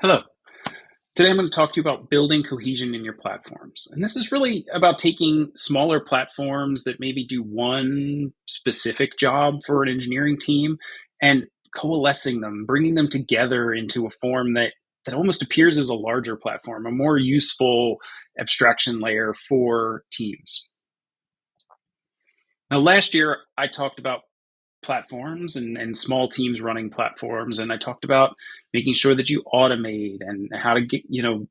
Hello. Today I'm going to talk to you about building cohesion in your platforms. And this is really about taking smaller platforms that maybe do one specific job for an engineering team and coalescing them, bringing them together into a form that almost appears as a larger platform, a more useful abstraction layer for teams. Now, last year I talked about platforms and small teams running platforms, and I talked about making sure that you automate and how to get,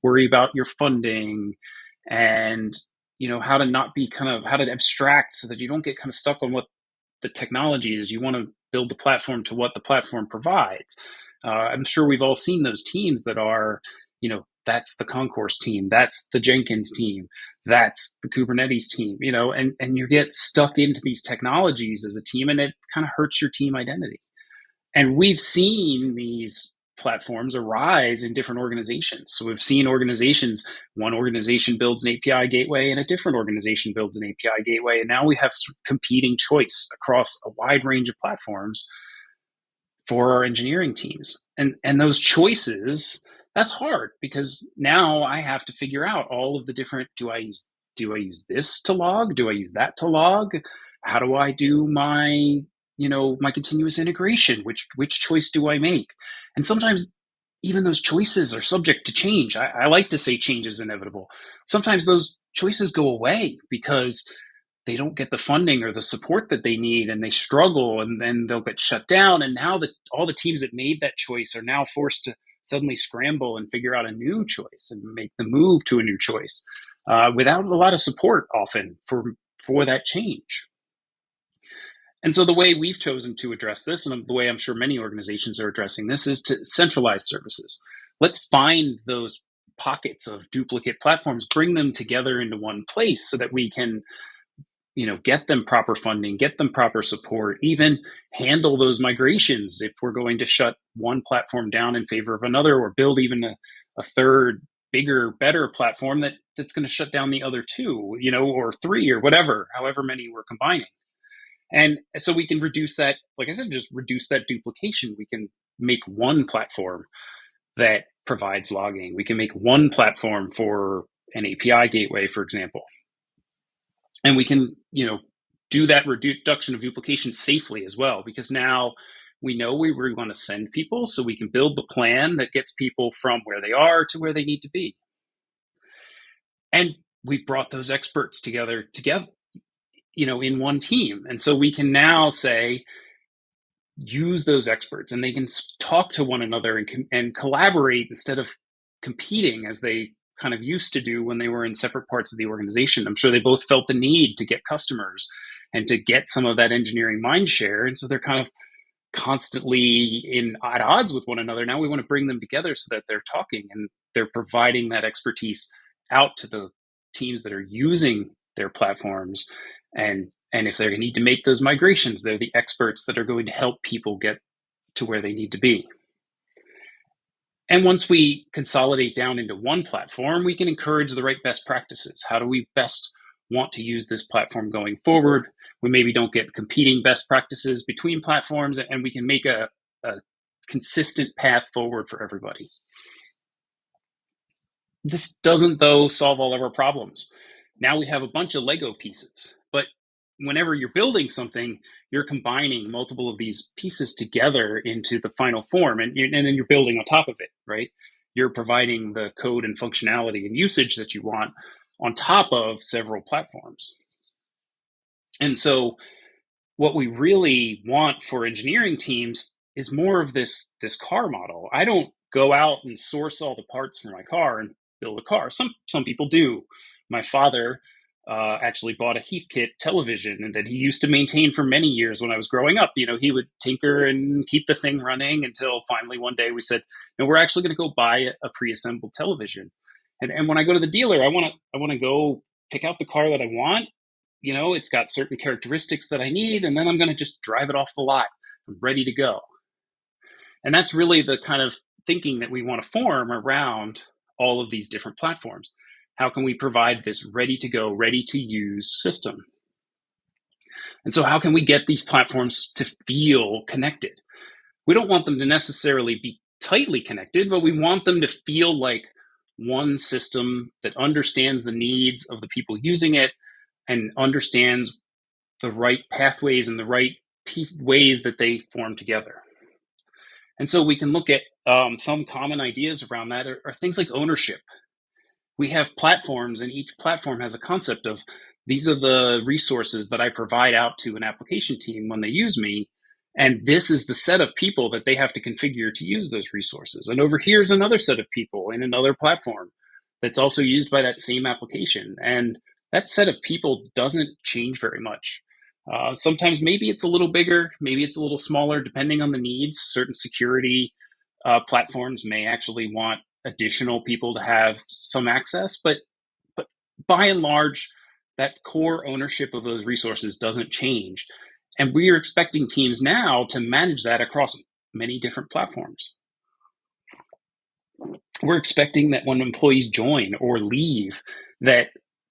worry about your funding, and how to not be how to abstract so that you don't get kind of stuck on what the technology is. You want to build the platform to what the platform provides. I'm sure we've all seen those teams that are, that's the Concourse team, that's the Jenkins team, that's the Kubernetes team, and you get stuck into these technologies as a team, and it kind of hurts your team identity. And we've seen these platforms arise in different organizations. So we've seen organizations, one organization builds an API gateway and a different organization builds an API gateway. And now we have competing choice across a wide range of platforms for our engineering teams. And those choices, that's hard because now I have to figure out all of the different, do I use this to log? Do I use that to log? How do I do my continuous integration? Which choice do I make? And sometimes even those choices are subject to change. I like to say change is inevitable. Sometimes those choices go away because they don't get the funding or the support that they need, and they struggle, and then they'll get shut down. And now that all the teams that made that choice are now forced to suddenly scramble and figure out a new choice and make the move to a new choice without a lot of support often for that change. And so the way we've chosen to address this, and the way I'm sure many organizations are addressing this, is to centralize services. Let's find those pockets of duplicate platforms, bring them together into one place so that we can get them proper funding, get them proper support, even handle those migrations if we're going to shut one platform down in favor of another, or build even a third, bigger, better platform that's going to shut down the other two, or three, or whatever, however many we're combining. And so we can reduce that, like I said, just reduce that duplication. We can make one platform that provides logging. We can make one platform for an API gateway, for example. And we can, do that reduction of duplication safely as well, because now we know where we want to send people, so we can build the plan that gets people from where they are to where they need to be. And we brought those experts together, in one team. And so we can now say, use those experts, and they can talk to one another and collaborate instead of competing as they kind of used to do when they were in separate parts of the organization. I'm sure they both felt the need to get customers and to get some of that engineering mind share. And so they're kind of constantly at odds with one another. Now we want to bring them together so that they're talking and they're providing that expertise out to the teams that are using their platforms. And if they need to make those migrations, they're the experts that are going to help people get to where they need to be. And once we consolidate down into one platform, we can encourage the right best practices. How do we best want to use this platform going forward? We maybe don't get competing best practices between platforms, and we can make a consistent path forward for everybody. This doesn't, though, solve all of our problems. Now we have a bunch of Lego pieces, but whenever you're building something, you're combining multiple of these pieces together into the final form, and then you're building on top of it, right? You're providing the code and functionality and usage that you want on top of several platforms. And so what we really want for engineering teams is more of this car model. I don't go out and source all the parts for my car and build a car. Some people do. My father actually bought a Heathkit television and that he used to maintain for many years when I was growing up. He would tinker and keep the thing running until finally one day we said, no, we're actually going to go buy a pre-assembled television. And when I go to the dealer, I want to go pick out the car that I want. It's got certain characteristics that I need, and then I'm going to just drive it off the lot. I'm ready to go. And that's really the kind of thinking that we want to form around all of these different platforms. How can we provide this ready to go, ready to use system? And so how can we get these platforms to feel connected? We don't want them to necessarily be tightly connected, but we want them to feel like one system that understands the needs of the people using it and understands the right pathways and the right ways that they form together. And so we can look at some common ideas around that are things like ownership. We have platforms, and each platform has a concept of these are the resources that I provide out to an application team when they use me. And this is the set of people that they have to configure to use those resources. And over here is another set of people in another platform that's also used by that same application. And that set of people doesn't change very much. Sometimes maybe it's a little bigger, maybe it's a little smaller, depending on the needs. Certain security platforms may actually want additional people to have some access, but by and large, that core ownership of those resources doesn't change. And we are expecting teams now to manage that across many different platforms. We're expecting that when employees join or leave, that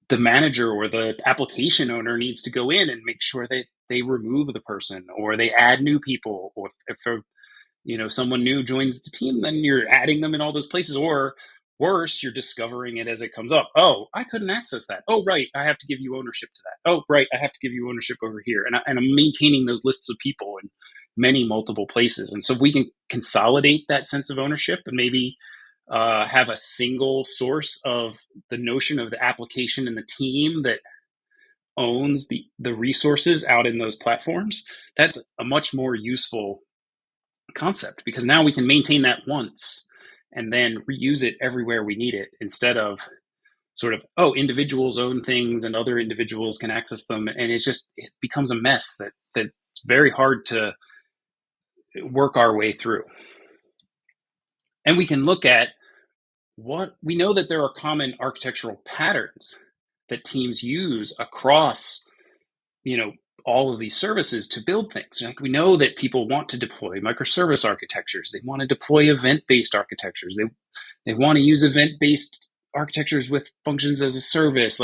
the manager or the application owner needs to go in and make sure that they remove the person or they add new people, or if someone new joins the team, then you're adding them in all those places. Or worse, you're discovering it as it comes up. Oh, I couldn't access that. Oh, right, I have to give you ownership to that. Oh, right, I have to give you ownership over here. And I'm maintaining those lists of people in many multiple places. And so if we can consolidate that sense of ownership and maybe have a single source of the notion of the application and the team that owns the resources out in those platforms, that's a much more useful concept, because now we can maintain that once and then reuse it everywhere we need it, instead of sort of, oh, individuals own things and other individuals can access them, and it becomes a mess that's very hard to work our way through. And we can look at what we know, that there are common architectural patterns that teams use across all of these services to build things. Like, we know that people want to deploy microservice architectures. They want to deploy event-based architectures. They want to use event-based architectures with functions as a service.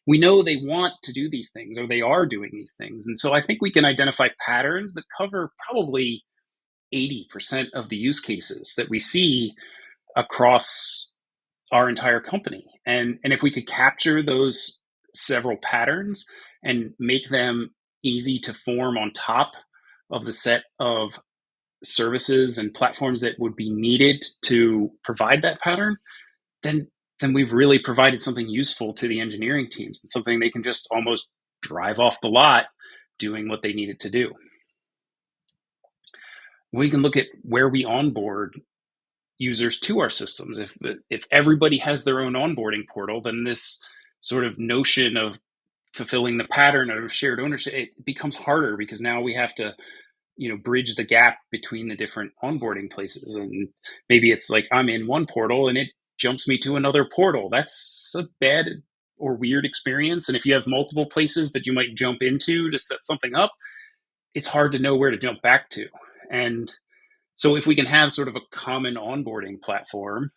We know they want to do these things, or they are doing these things. And so I think we can identify patterns that cover probably 80% of the use cases that we see across our entire company. And if we could capture those several patterns and make them easy to form on top of the set of services and platforms that would be needed to provide that pattern, then we've really provided something useful to the engineering teams, and something they can just almost drive off the lot doing what they needed to do. We can look at where we onboard users to our systems. If everybody has their own onboarding portal, then this sort of notion of fulfilling the pattern of shared ownership, it becomes harder, because now we have to bridge the gap between the different onboarding places. And maybe it's like, I'm in one portal and it jumps me to another portal. That's a bad or weird experience. And if you have multiple places that you might jump into to set something up, it's hard to know where to jump back to. And so if we can have sort of a common onboarding platform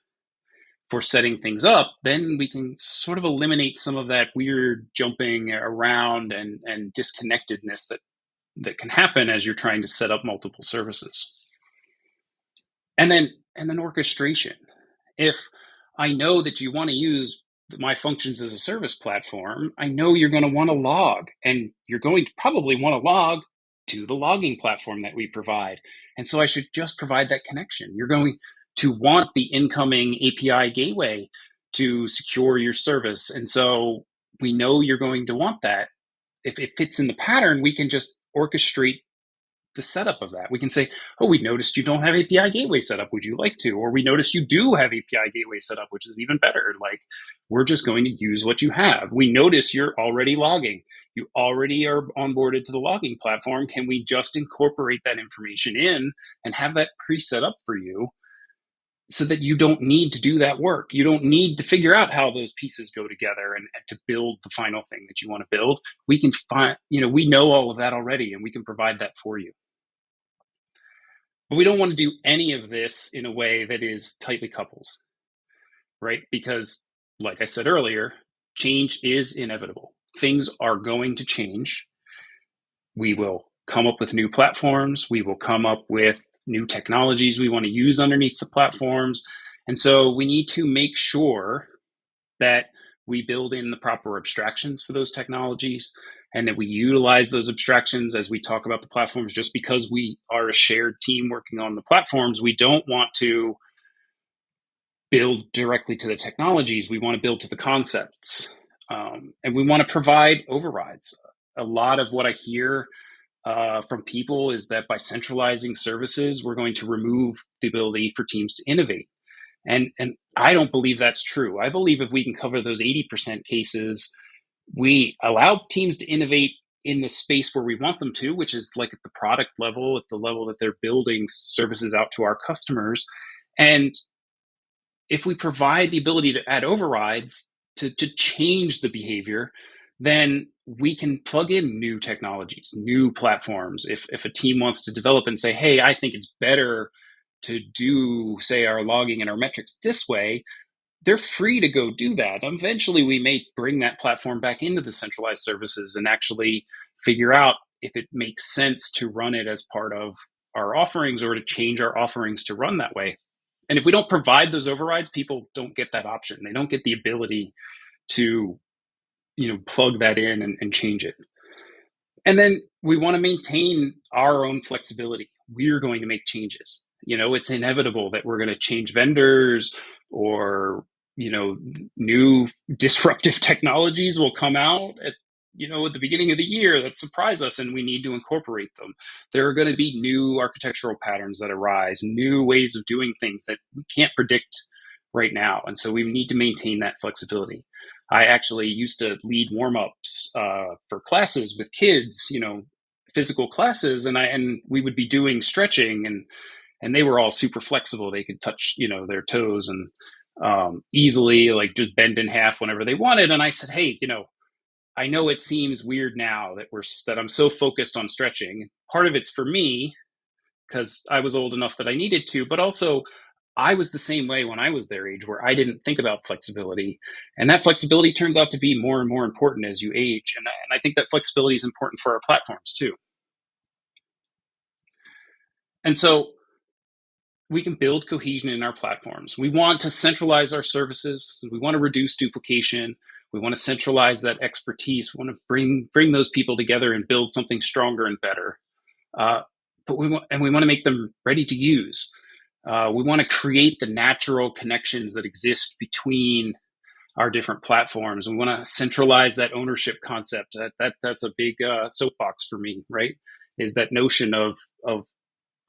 for setting things up, then we can sort of eliminate some of that weird jumping around and disconnectedness that can happen as you're trying to set up multiple services. And then orchestration. If I know that you want to use my functions as a service platform, I know you're going to want to log, and you're going to probably want to log to the logging platform that we provide. And so I should just provide that connection. You're going to want the incoming API gateway to secure your service. And so we know you're going to want that. If it fits in the pattern, we can just orchestrate the setup of that. We can say, oh, we noticed you don't have API gateway set up. Would you like to? Or we noticed you do have API gateway set up, which is even better. Like, we're just going to use what you have. We notice you're already logging. You already are onboarded to the logging platform. Can we just incorporate that information in and have that pre-set up for you, so that you don't need to do that work? You don't need to figure out how those pieces go together and to build the final thing that you want to build. We can find, we know all of that already, and we can provide that for you. But we don't want to do any of this in a way that is tightly coupled, right? Because, like I said earlier, change is inevitable. Things are going to change. We will come up with new platforms. We will come up with new technologies we want to use underneath the platforms. And so we need to make sure that we build in the proper abstractions for those technologies and that we utilize those abstractions as we talk about the platforms. Just because we are a shared team working on the platforms, we don't want to build directly to the technologies. We want to build to the concepts. And we want to provide overrides. A lot of what I hear from people is that by centralizing services, we're going to remove the ability for teams to innovate. And I don't believe that's true. I believe if we can cover those 80% cases, we allow teams to innovate in the space where we want them to, which is like at the product level, at the level that they're building services out to our customers. And if we provide the ability to add overrides to change the behavior, then we can plug in new technologies, new platforms. If a team wants to develop and say, hey, I think it's better to do, say, our logging and our metrics this way, they're free to go do that. Eventually, we may bring that platform back into the centralized services and actually figure out if it makes sense to run it as part of our offerings or to change our offerings to run that way. And if we don't provide those overrides, people don't get that option. They don't get the ability to, plug that in and change it. And then we want to maintain our own flexibility. We're going to make changes. It's inevitable that we're going to change vendors or, new disruptive technologies will come out at the beginning of the year that surprise us, and we need to incorporate them. There are going to be new architectural patterns that arise, new ways of doing things that we can't predict right now. And so we need to maintain that flexibility. I actually used to lead warm-ups for classes with kids, physical classes, and we would be doing stretching, and they were all super flexible. They could touch, their toes and easily like just bend in half whenever they wanted. And I said, hey, I know it seems weird now that I'm so focused on stretching. Part of it's for me because I was old enough that I needed to, but also I was the same way when I was their age, where I didn't think about flexibility. And that flexibility turns out to be more and more important as you age. And I think that flexibility is important for our platforms too. And so we can build cohesion in our platforms. We want to centralize our services. We want to reduce duplication. We want to centralize that expertise. We want to bring those people together and build something stronger and better. But we want to make them ready to use. We want to create the natural connections that exist between our different platforms. We want to centralize that ownership concept. That's a big soapbox for me, right? Is that notion of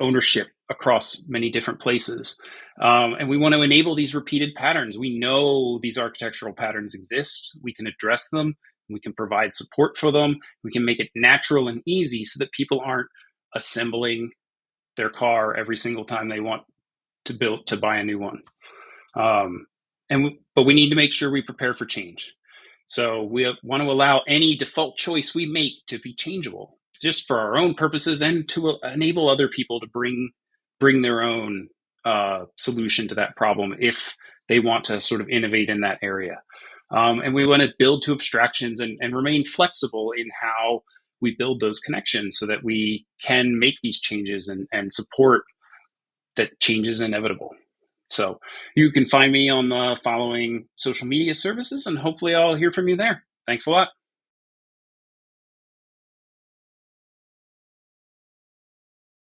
ownership across many different places. And we want to enable these repeated patterns. We know these architectural patterns exist. We can address them. We can provide support for them. We can make it natural and easy so that people aren't assembling their car every single time they want to buy a new one. But we need to make sure we prepare for change. So we want to allow any default choice we make to be changeable, just for our own purposes and to enable other people to bring their own solution to that problem if they want to sort of innovate in that area. And we want to build to abstractions and remain flexible in how we build those connections so that we can make these changes and support that change is inevitable. So you can find me on the following social media services, and hopefully I'll hear from you there. Thanks a lot.